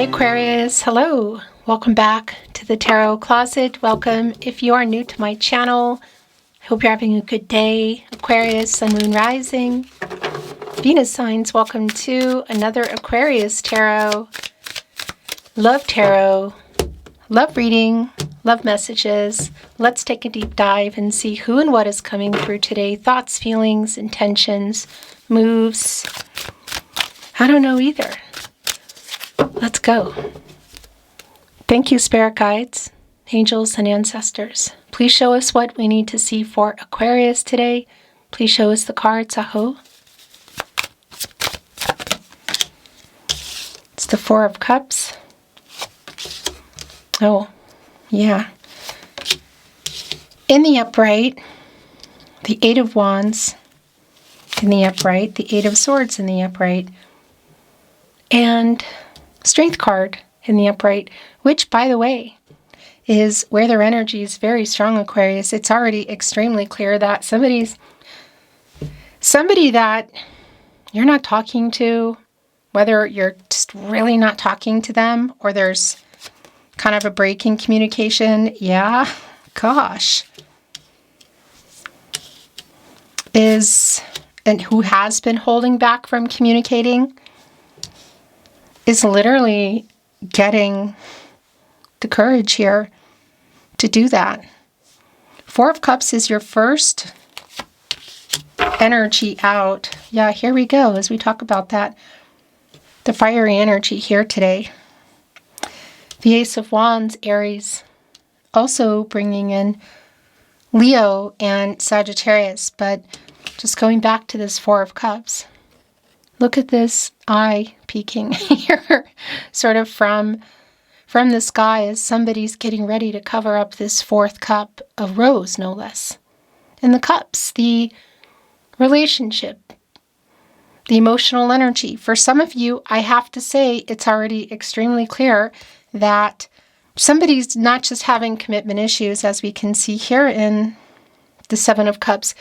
Hi Aquarius, hello. Welcome back to the Tarot Closet. Welcome if you are new to my channel. I hope you're having a good day. Aquarius, Sun, Moon, Rising, Venus signs, welcome to another Aquarius Tarot, Love Tarot, Love Reading, Love Messages. Let's take a deep dive and see who and what is coming through today. Thoughts, feelings, intentions, moves. I don't know either. Let's go. Thank you, Spirit Guides, Angels, and Ancestors. Please show us what we need to see for Aquarius today. Please show us the cards, aho. It's the Four of Cups. Oh, yeah. In the upright, the Eight of Wands in the upright, the Eight of Swords in the upright, and Strength card in the upright, which, by the way, is where their energy is very strong, Aquarius. It's already extremely clear that somebody that you're not talking to, whether you're just really not talking to them or there's kind of a break in communication, yeah, gosh, and who has been holding back from communicating, is literally getting the courage here to do that. Four of Cups is your first energy out. Yeah, here we go as we talk about that. The fiery energy here today. The Ace of Wands, Aries, also bringing in Leo and Sagittarius, but just going back to this Four of Cups. Look at this eye peeking here, sort of from the sky as somebody's getting ready to cover up this fourth cup of rose, no less. And the cups, the relationship, the emotional energy. For some of you, I have to say, it's already extremely clear that somebody's not just having commitment issues, as we can see here in the Seven of Cups,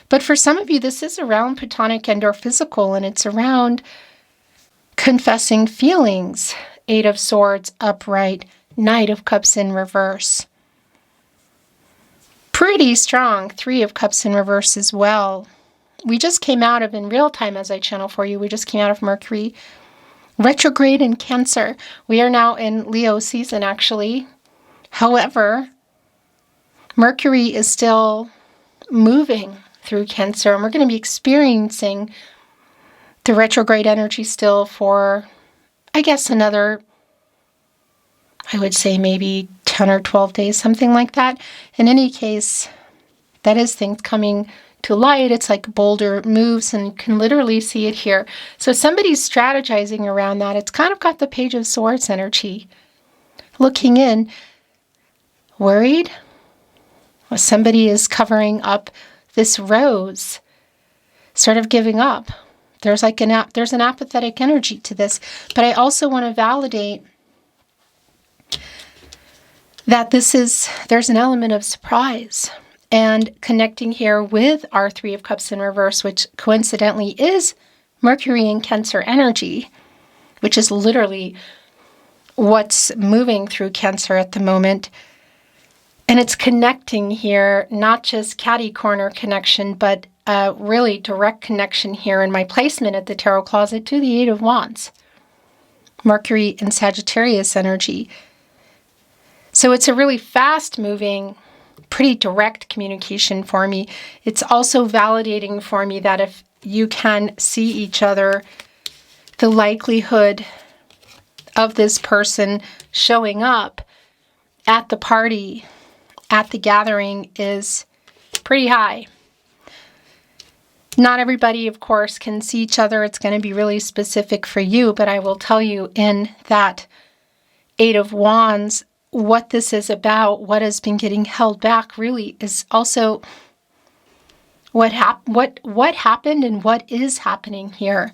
but for some of you, this is around platonic and or physical, and it's around confessing feelings. Eight of Swords upright, Knight of Cups in reverse. Pretty strong. Three of Cups in reverse as well. We just came out of, in real time as I channel for you, we just came out of Mercury retrograde in Cancer. We are now in Leo season, actually. However, Mercury is still moving through Cancer, and we're going to be experiencing the retrograde energy still for, I guess, another, I would say maybe 10 or 12 days, something like that. In any case, that is things coming to light. It's like bolder moves, and you can literally see it here. So somebody's strategizing around that. It's kind of got the Page of Swords energy. Looking in, worried? Well, somebody is covering up this rose, sort of giving up. There's like there's an apathetic energy to this, but I also want to validate that there's an element of surprise, and connecting here with our Three of Cups in reverse, which coincidentally is Mercury in Cancer energy, which is literally what's moving through Cancer at the moment. And it's connecting here, not just catty corner connection, but a really direct connection here in my placement at the Tarot Closet to the Eight of Wands. Mercury and Sagittarius energy. So it's a really fast-moving, pretty direct communication for me. It's also validating for me that if you can see each other, the likelihood of this person showing up at the party, at the gathering, is pretty high. Not everybody, of course, can see each other. It's going to be really specific for you, but I will tell you in that Eight of Wands, what this is about, what has been getting held back really is also what happened and what is happening here.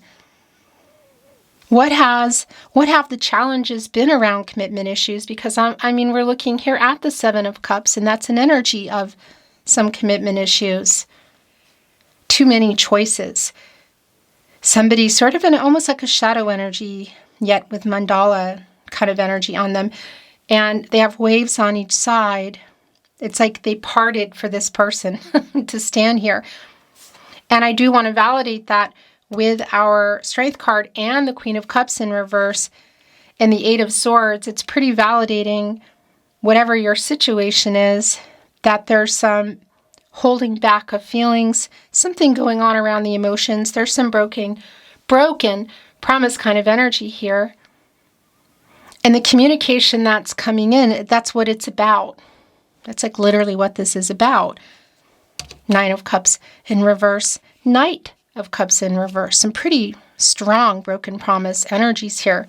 What have the challenges been around commitment issues? Because I mean, we're looking here at the Seven of Cups, and that's an energy of some commitment issues. Too many choices. Somebody sort of in almost like a shadow energy, yet with mandala kind of energy on them. And they have waves on each side. It's like they parted for this person to stand here. And I do want to validate that with our Strength card and the Queen of Cups in reverse and the Eight of Swords. It's pretty validating, whatever your situation is, that there's some holding back of feelings, something going on around the emotions. There's some broken promise kind of energy here. And the communication that's coming in, that's what it's about. That's like literally what this is about. Nine of Cups in reverse, Knight of Cups in reverse. Some pretty strong broken promise energies here.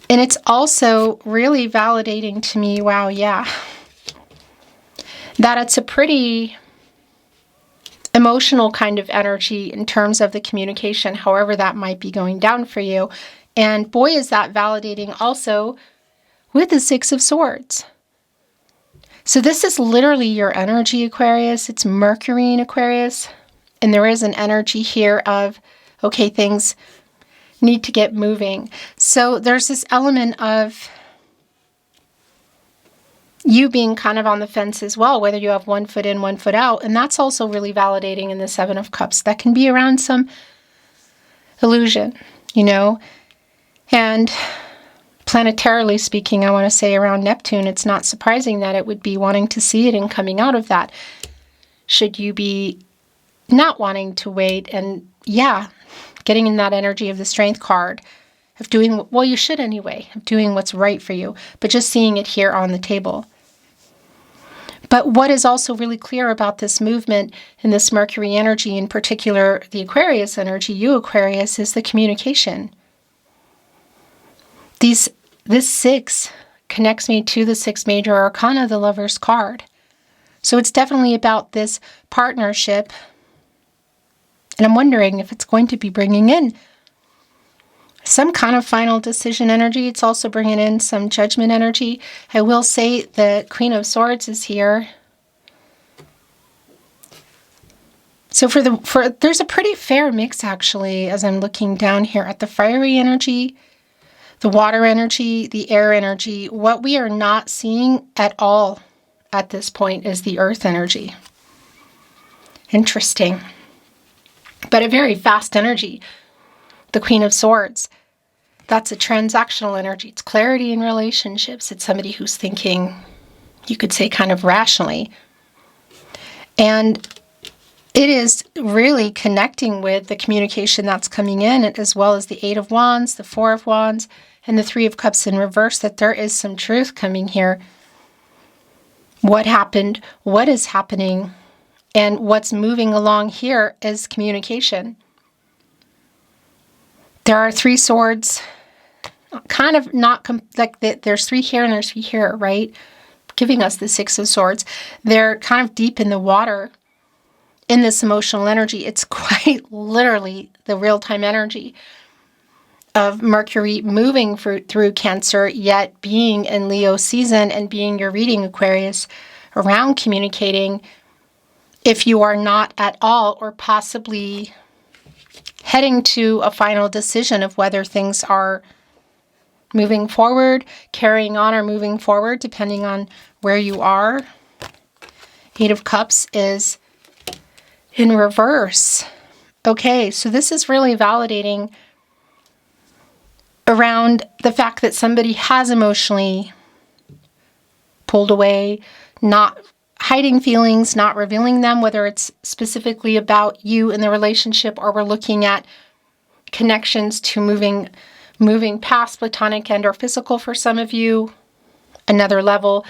And it's also really validating to me, wow, yeah, that it's a pretty emotional kind of energy in terms of the communication, however that might be going down for you. And boy, is that validating also with the Six of Swords. So this is literally your energy, Aquarius. It's Mercury in Aquarius. And there is an energy here of, okay, things need to get moving. So there's this element of you being kind of on the fence as well, whether you have 1 foot in, 1 foot out. And that's also really validating in the Seven of Cups. That can be around some illusion, you know. And planetarily speaking, I want to say around Neptune, it's not surprising that it would be wanting to see it and coming out of that. Should you be not wanting to wait and, yeah, getting in that energy of the Strength card, of doing, well, you should anyway, of doing what's right for you, but just seeing it here on the table. But what is also really clear about this movement and this Mercury energy, in particular the Aquarius energy, you Aquarius, is the communication. This 6 connects me to the 6 major arcana, the Lover's card. So it's definitely about this partnership. And I'm wondering if it's going to be bringing in some kind of final decision energy. It's also bringing in some judgment energy. I will say the Queen of Swords is here. So there's a pretty fair mix, actually, as I'm looking down here at the fiery energy, the water energy, the air energy. What we are not seeing at all at this point is the earth energy. Interesting. But a very fast energy. The Queen of Swords. That's a transactional energy. It's clarity in relationships. It's somebody who's thinking, you could say, kind of rationally. And it is really connecting with the communication that's coming in, as well as the Eight of Wands, the Four of Wands, and the Three of Cups in reverse, that there is some truth coming here. What happened, what is happening, and what's moving along here is communication. There are 3 swords, kind of not like there's 3 here and there's 3 here, right? Giving us the 6 of Swords. They're kind of deep in the water in this emotional energy. It's quite literally the real-time energy of Mercury moving through Cancer, yet being in Leo season and being your reading, Aquarius, around communicating. If you are not at all, or possibly heading to a final decision of whether things are moving forward, carrying on, or moving forward, depending on where you are. Eight of Cups is in reverse. Okay, so this is really validating around the fact that somebody has emotionally pulled away, not hiding feelings, not revealing them, whether it's specifically about you in the relationship, or we're looking at connections to moving past platonic and or physical for some of you, another level.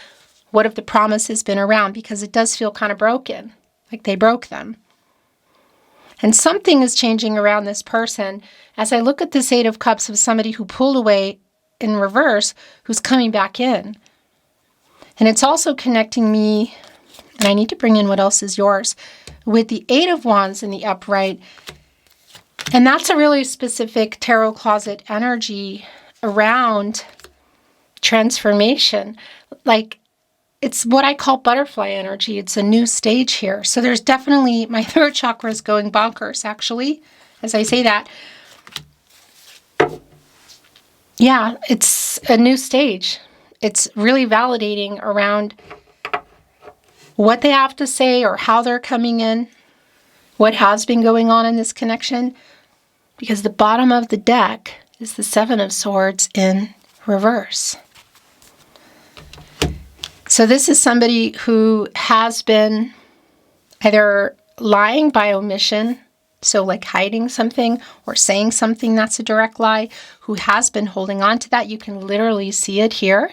What if the promise has been around? Because it does feel kind of broken, like they broke them. And something is changing around this person. As I look at this Eight of Cups of somebody who pulled away in reverse, who's coming back in. And it's also connecting me, and I need to bring in what else is yours, with the Eight of Wands in the upright. And that's a really specific tarot closet energy around transformation. Like, it's what I call butterfly energy. It's a new stage here. So there's definitely, my throat chakra is going bonkers, actually, as I say that. yeah, it's a new stage. It's really validating around what they have to say or how they're coming in, what has been going on in this connection, because the bottom of the deck is the Seven of Swords in reverse. So this is somebody who has been either lying by omission, so like hiding something or saying something that's a direct lie, who has been holding on to that. You can literally see it here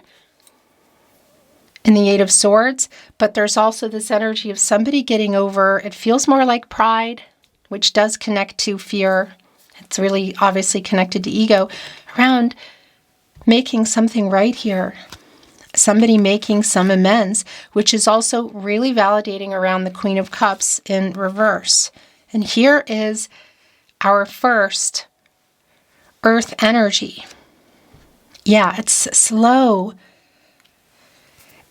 in the Eight of Swords, but there's also this energy of somebody getting over, it feels more like pride, which does connect to fear. It's really obviously connected to ego, around making something right here. Somebody making some amends, which is also really validating around the Queen of Cups in reverse. And here is our first earth energy. Yeah, it's slow.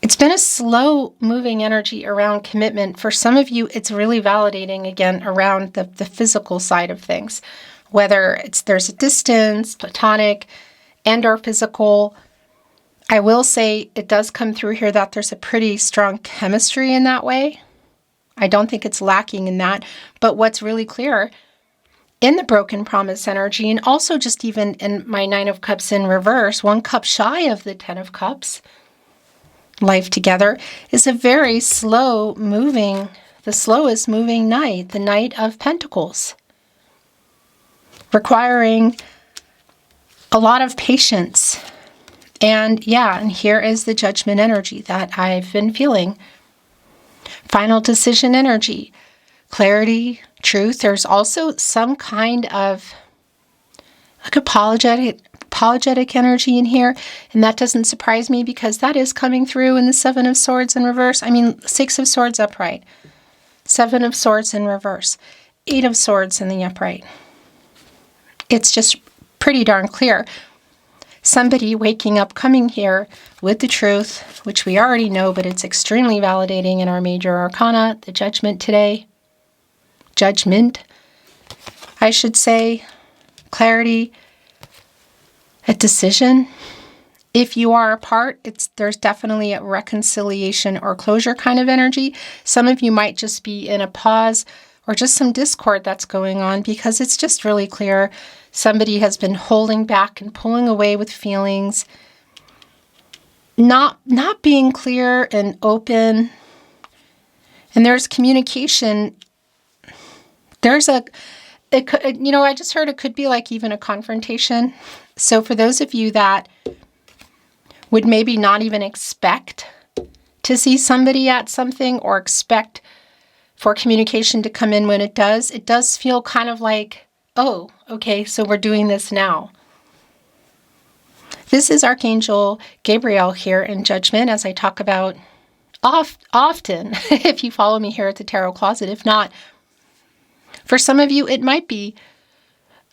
It's been a slow moving energy around commitment. For some of you, it's really validating again around the physical side of things. Whether there's a distance, platonic, and or physical. I will say it does come through here that there's a pretty strong chemistry in that way. I don't think it's lacking in that. But what's really clear in the broken promise energy, and also just even in my Nine of Cups in reverse, 1 cup shy of the 10 of Cups, life together, is a very slow moving, the slowest moving night, the Knight of Pentacles, requiring a lot of patience. And yeah, and here is the Judgment energy that I've been feeling. Final decision energy, clarity, truth. There's also some kind of like apologetic energy in here. And that doesn't surprise me because that is coming through in the Seven of Swords in reverse. I mean, 6 of Swords upright, 7 of Swords in reverse, 8 of Swords in the upright. It's just pretty darn clear. Somebody waking up, coming here with the truth, which we already know, but it's extremely validating in our major arcana, the Judgment today. Judgment, I should say. Clarity, a decision. If you are apart, there's definitely a reconciliation or closure kind of energy. Some of you might just be in a pause or just some discord that's going on because it's just really clear. Somebody has been holding back and pulling away with feelings, not being clear and open. And there's communication. I just heard it could be like even a confrontation. So for those of you that would maybe not even expect to see somebody at something or expect for communication to come in when it does feel kind of like, oh, okay, so we're doing this now. This is Archangel Gabriel here in Judgment, as I talk about often, if you follow me here at the Tarot Closet. If not, for some of you, it might be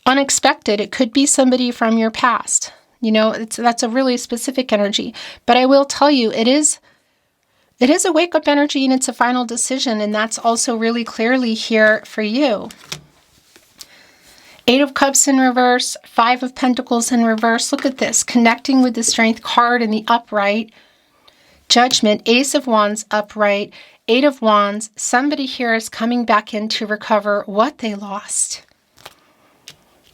unexpected. It could be somebody from your past. That's a really specific energy. But I will tell you, it is a wake-up energy and it's a final decision, and that's also really clearly here for you. 8 of Cups in reverse, 5 of Pentacles in reverse. Look at this, connecting with the Strength card in the upright. Judgment, Ace of Wands upright, 8 of Wands. Somebody here is coming back in to recover what they lost.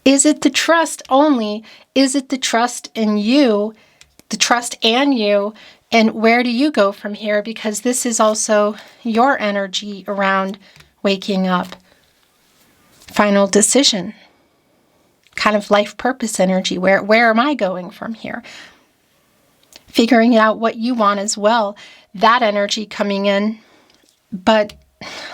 Is it the trust only? Is it the trust in you, the trust and you? And where do you go from here? Because this is also your energy around waking up. Final decision. Kind of life purpose energy. Where am I going from here? Figuring out what you want as well. That energy coming in. But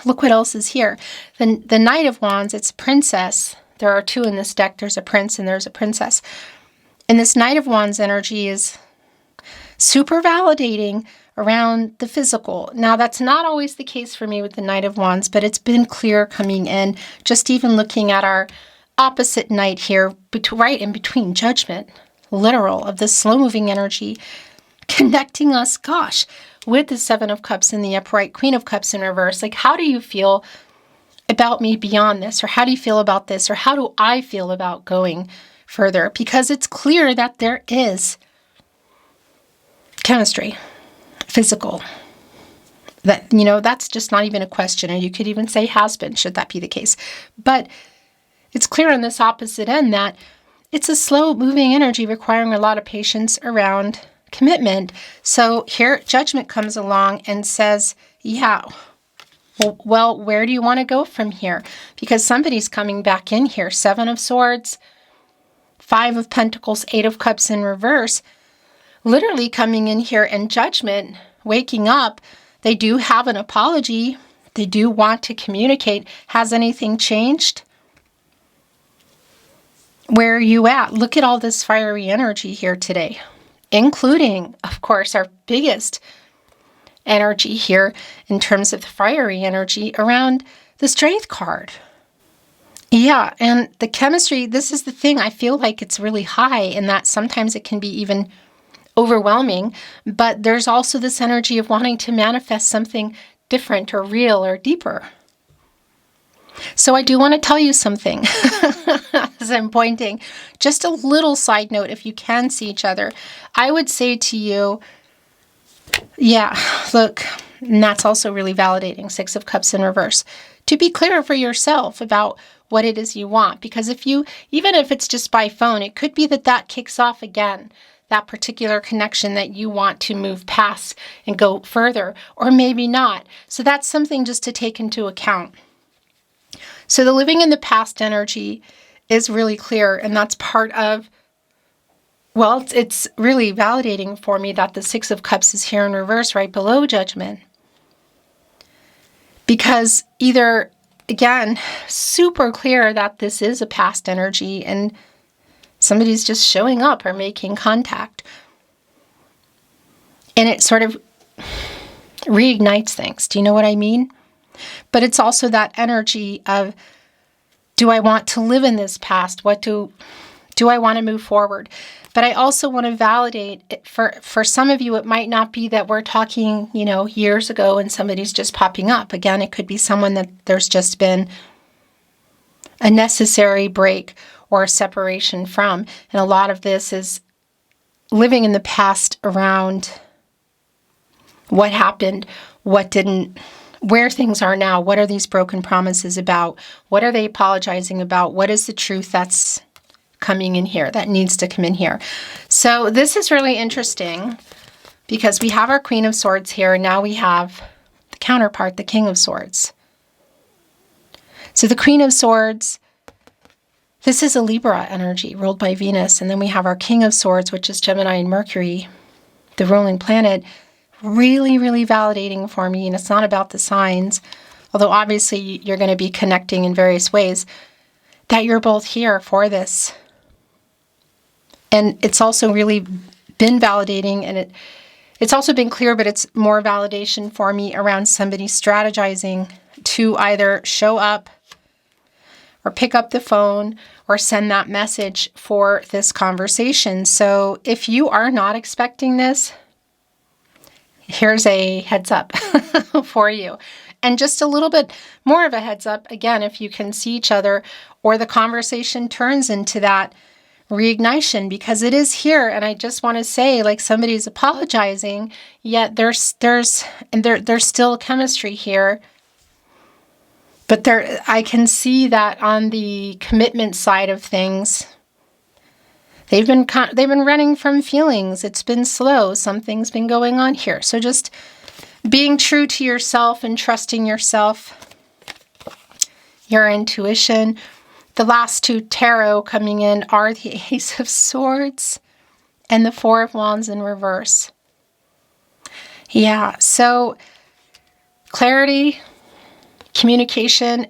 look what else is here. The Knight of Wands, it's Princess. There are 2 in this deck. There's a prince and there's a princess. And this Knight of Wands energy is super validating around the physical. Now, that's not always the case for me with the Knight of Wands, but it's been clear coming in. Just even looking at our opposite Knight here, right in between Judgment, literal, of this slow-moving energy, connecting us, with the 7 of Cups in the upright, Queen of Cups in reverse. Like, how do you feel about me beyond this? Or how do you feel about this? Or how do I feel about going further, because it's clear that there is chemistry, physical. That, that's just not even a question. Or you could even say has been, should that be the case. But it's clear on this opposite end that it's a slow-moving energy requiring a lot of patience around commitment. So here, Judgment comes along and says, yeah, well, where do you want to go from here? Because somebody's coming back in here. 7 of Swords, 5 of Pentacles, 8 of Cups in reverse, literally coming in here, and Judgment, waking up. They do have an apology. They do want to communicate. Has anything changed? Where are you at? Look at all this fiery energy here today, including, of course, our biggest energy here in terms of the fiery energy around the Strength card. Yeah, and the chemistry, this is the thing. I feel like it's really high in that sometimes it can be even overwhelming, but there's also this energy of wanting to manifest something different or real or deeper. So I do want to tell you something as I'm pointing. Just a little side note, if you can see each other, I would say to you, yeah, look, and that's also really validating, 6 of Cups in reverse, to be clear for yourself about what it is you want. Because even if it's just by phone, it could be that kicks off again, that particular connection that you want to move past and go further, or maybe not. So that's something just to take into account. So the living in the past energy is really clear, and that's part of, well, it's really validating for me that the 6 of Cups is here in reverse right below Judgment. Because either, again, super clear that this is a past energy and somebody's just showing up or making contact. And it sort of reignites things. Do you know what I mean? But it's also that energy of, do I want to live in this past? What do I want to move forward? But I also want to validate it. For some of you, it might not be that we're talking, years ago and somebody's just popping up. Again, it could be someone that there's just been a necessary break or a separation from. And a lot of this is living in the past around what happened, what didn't, where things are now. What are these broken promises about? What are they apologizing about? What is the truth that's coming in here, that needs to come in here? So this is really interesting because we have our Queen of Swords here, and now we have the counterpart, the King of Swords. So the Queen of Swords, this is a Libra energy ruled by Venus, and then we have our King of Swords, which is Gemini and Mercury, the ruling planet. Really, really validating for me, and it's not about the signs, although obviously you're going to be connecting in various ways, that you're both here for this. And it's also really been validating, and it's also been clear, but it's more validation for me around somebody strategizing to either show up or pick up the phone or send that message for this conversation. So if you are not expecting this, here's a heads up for you. And just a little bit more of a heads up, again, if you can see each other or the conversation turns into that reignition, because it is here. And I just want to say, like, somebody's apologizing, yet there's still chemistry here. But I can see that on the commitment side of things, they've been running from feelings. It's been slow. Something's been going on here. So just being true to yourself and trusting yourself, your intuition. The last 2 tarot coming in are the Ace of Swords and the 4 of Wands in reverse. Yeah, so clarity, communication,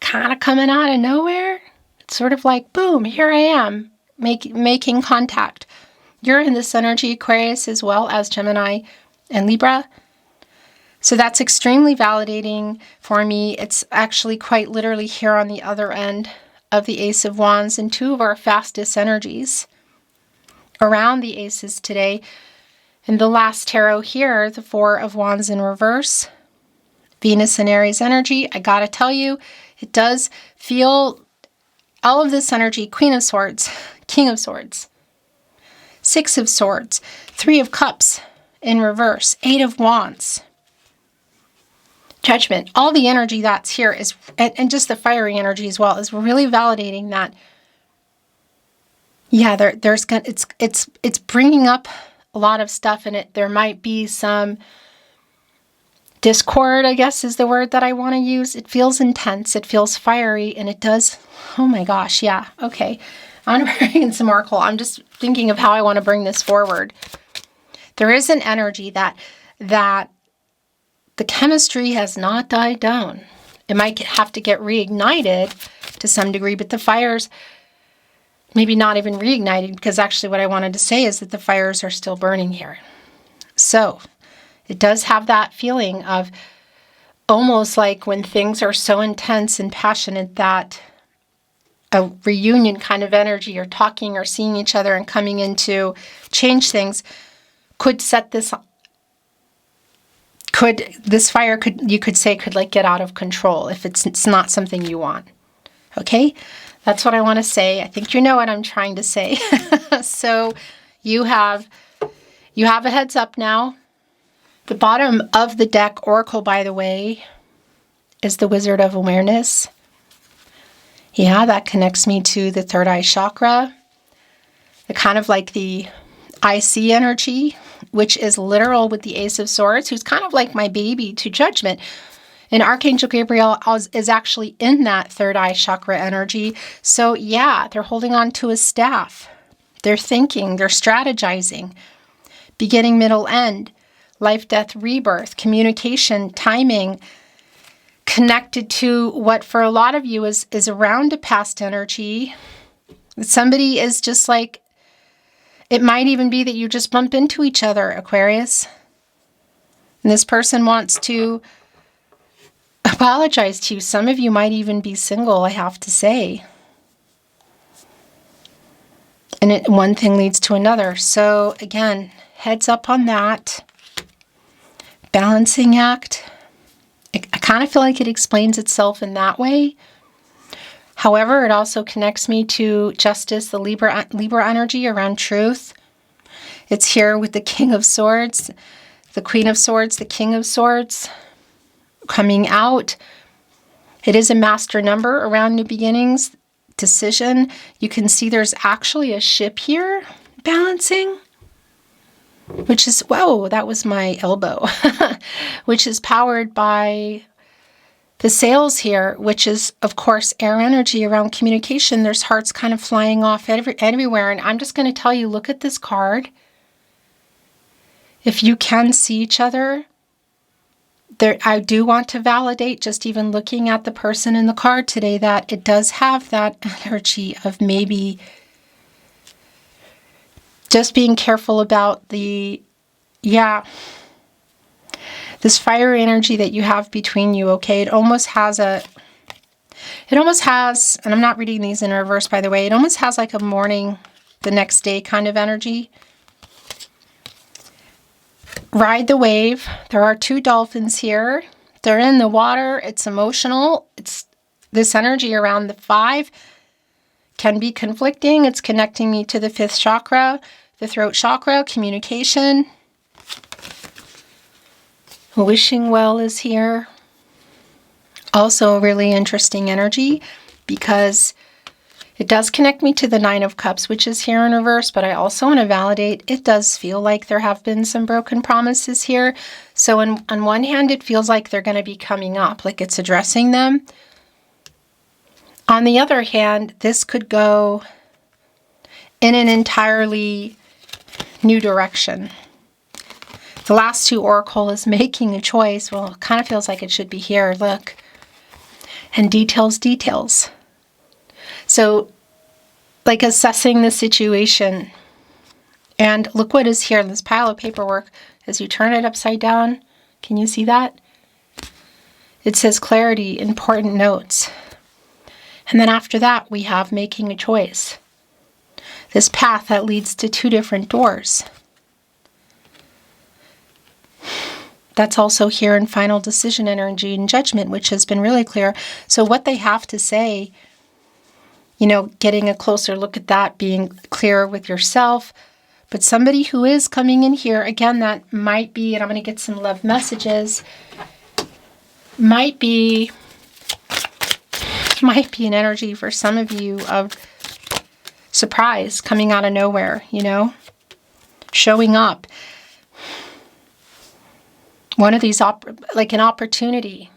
kind of coming out of nowhere. It's sort of like, boom, here I am. Making contact. You're in this energy, Aquarius, as well as Gemini and Libra. So that's extremely validating for me. It's actually quite literally here on the other end of the Ace of Wands, and 2 of our fastest energies around the aces today. And the last tarot here, the 4 of Wands in reverse, Venus and Aries energy. I gotta tell you, it does feel all of this energy, Queen of Swords, King of Swords, Six of Swords, Three of Cups in reverse, Eight of Wands, Judgment. All the energy that's here is, and just the fiery energy as well, is really validating that, yeah, it's bringing up a lot of stuff in it. There might be some discord, I guess is the word that I want to use. It feels intense, it feels fiery, and it does, oh my gosh, yeah, okay. I'm bringing some oracle. I'm just thinking of how I want to bring this forward. There is an energy that the chemistry has not died down. It might have to get reignited to some degree, but the fires maybe not even reignited, because actually what I wanted to say is that the fires are still burning here. So it does have that feeling of almost like when things are so intense and passionate that a reunion kind of energy, or talking or seeing each other and coming in to change things, could set this, you could say could like get out of control if it's not something you want. Okay? That's what I want to say. I think you know what I'm trying to say. So you have a heads up now. The bottom of the deck oracle, by the way, is the Wizard of Awareness. Yeah, that connects me to the third eye chakra. The kind of like the I see energy, which is literal with the Ace of Swords, who's kind of like my baby to Judgment. And Archangel Gabriel is actually in that third eye chakra energy. So yeah, they're holding on to a staff. They're thinking, they're strategizing. Beginning, middle, end. Life, death, rebirth. Communication, timing. Connected to what for a lot of you is around a past energy. Somebody is just like, it might even be that you just bump into each other, Aquarius. And this person wants to apologize to you. Some of you might even be single, I have to say. And one thing leads to another. So again, heads up on that. Balancing act. I kind of feel like it explains itself in that way. However, it also connects me to justice, the Libra energy around truth. It's here with the King of Swords, the Queen of Swords, the King of Swords coming out. It is a master number around new beginnings, decision. You can see there's actually a ship here balancing, which is, whoa, that was my elbow, which is powered by the sails here, which is, of course, air energy around communication. There's hearts kind of flying off everywhere. And I'm just going to tell you, look at this card. If you can see each other, there, I do want to validate, just even looking at the person in the card today, that it does have that energy of maybe just being careful about the, yeah, this fiery energy that you have between you, okay? It almost has, and I'm not reading these in reverse, by the way, it almost has like a morning, the next day kind of energy. Ride the wave. There are two dolphins here. They're in the water. It's emotional. It's this energy around the 5 can be conflicting. It's connecting me to the 5th chakra, the throat chakra, communication. Wishing well is here. Also a really interesting energy because it does connect me to the 9 of Cups, which is here in reverse, but I also want to validate it does feel like there have been some broken promises here. So on one hand, it feels like they're going to be coming up, like it's addressing them. On the other hand, this could go in an entirely new direction. The last 2 oracle is making a choice. Well, it kind of feels like it should be here. Look. And details. So, like assessing the situation. And look what is here in this pile of paperwork. As you turn it upside down, can you see that? It says clarity, important notes. And then after that, we have making a choice. This path that leads to 2 different doors. That's also here in final decision energy and judgment, which has been really clear. So what they have to say getting a closer look at that, being clearer with yourself. But somebody who is coming in here, again, that might be, and I'm going to get some love messages, might be an energy for some of you of surprise coming out of nowhere, showing up. One of these, like an opportunity,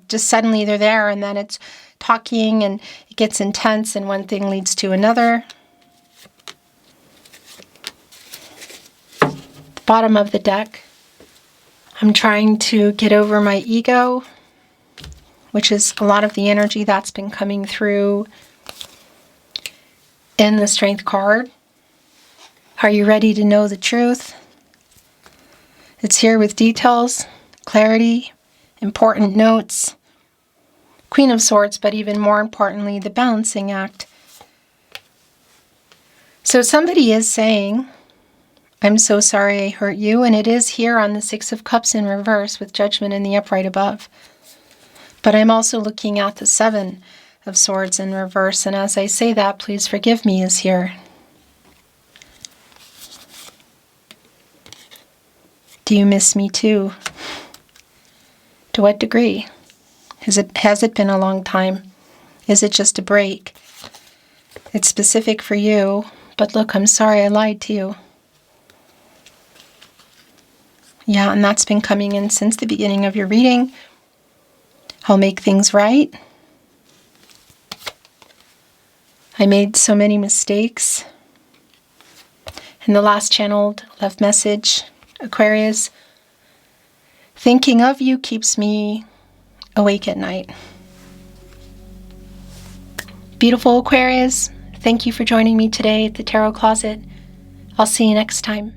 just suddenly they're there, and then it's talking and it gets intense and one thing leads to another. The bottom of the deck, I'm trying to get over my ego, which is a lot of the energy that's been coming through in the Strength card. Are you ready to know the truth? It's here with details, clarity, important notes, Queen of Swords, but even more importantly, the balancing act. So somebody is saying, I'm so sorry I hurt you, and it is here on the Six of Cups in reverse with Judgment in the upright above. But I'm also looking at the Seven of Swords in reverse, and as I say that, please forgive me is here. Do you miss me too? To what degree? Has it been a long time? Is it just a break? It's specific for you, but look, I'm sorry I lied to you. Yeah, and that's been coming in since the beginning of your reading. I'll make things right. I made so many mistakes. And the last channeled love message, Aquarius, thinking of you keeps me awake at night. Beautiful Aquarius, thank you for joining me today at the Tarot Closet. I'll see you next time.